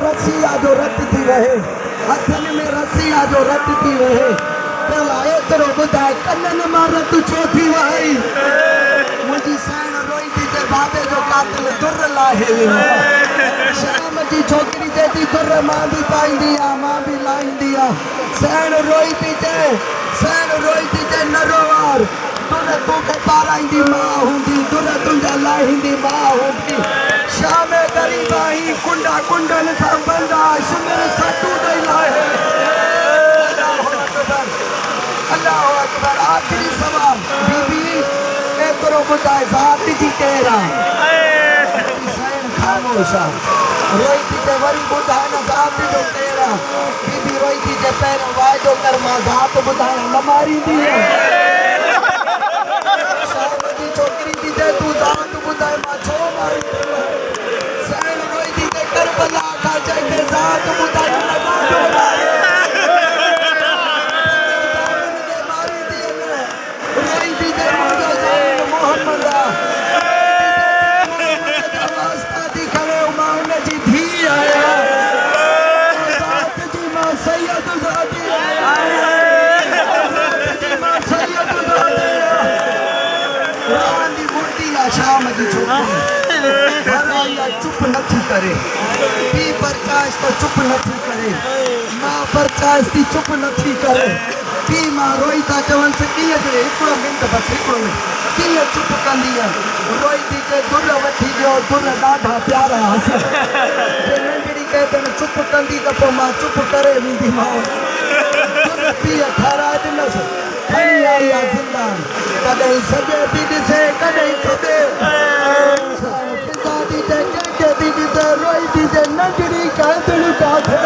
रस्सी आ जो रटती रहे, हथन में रस्सी आ जो रटती रहे, भला एतिरो ॿुधाए कननि मां रत छो थी वही। मुंहिंजी साइण रोई थी चए बाबे जो कातिल दुर लाहे वियो। शाम जी छोकिरी चए थी दुर मां बि पाईंदी आहे, मां बि लाहींदी आहे। साइण रोई थी चए, साइण रोई थी चए न रोवार, दुर तोखे पाराईंदी मां हूंदी, दुर तुंहिंजा लाहींदी मां हूंदी। शाम ग़रीब आई कुंडा कुंडन सां बंदा सुमिर सटू ॾेई लाहे। अल्लाहु अकबर। आखिरी सवाल बीबी एतिरो ॿुधाए ज़ात जी केरु आहे? साइण ख़ामोश आहे। रोई थी चए वरी ॿुधाए न ज़ात जो केरु आहे? बीबी रोई थी चए पहिरियों वाइदो कर मां ज़ात ॿुधाए न मारींदी। शाम जी छोकिरी थी चए तूं ज़ात ॿुधाए मां छो मारींदी। साइण रोई थी चए करबला खां जंहिंखे ज़ात ॿुधाई न ज़ात ॿुधाए। रोई थी चए मुंहिंजो ज़ामिन मोहम्मद आहे। वास्ता थी खणे मां हुनजी धीउ आहियां। ज़ात जी मां सैयद ज़ाती आहियां। ज़ात जी मां सैयद ज़ाती आहियां। रहंदी मुर्दी आहे शाम जी छोकिरी। चुप नथी करे, पी प्रकाश तो चुप नथी करे, मां प्रकाश थी चुप नथी करे। पी मां रोई था चवनि कीअं जे हिकिड़ो मिंट बसि हिकिड़ो मिंट कीअं चुप कंदी आहे। रोई थी चए दुर वठी ॾियो, दुर ॾाढा प्यारा जे नंढड़ी कहतनि चुप कंदी त पोइ मां चुप करे वेंदीमांव। दुर पीउ ठाराए ॾिनसि, खणी आई आहे ज़िंदान। कॾहिं सॼे थी ॾिसे कॾहिं खॿे, रोई थी चए नंढड़ी कहतनि काथे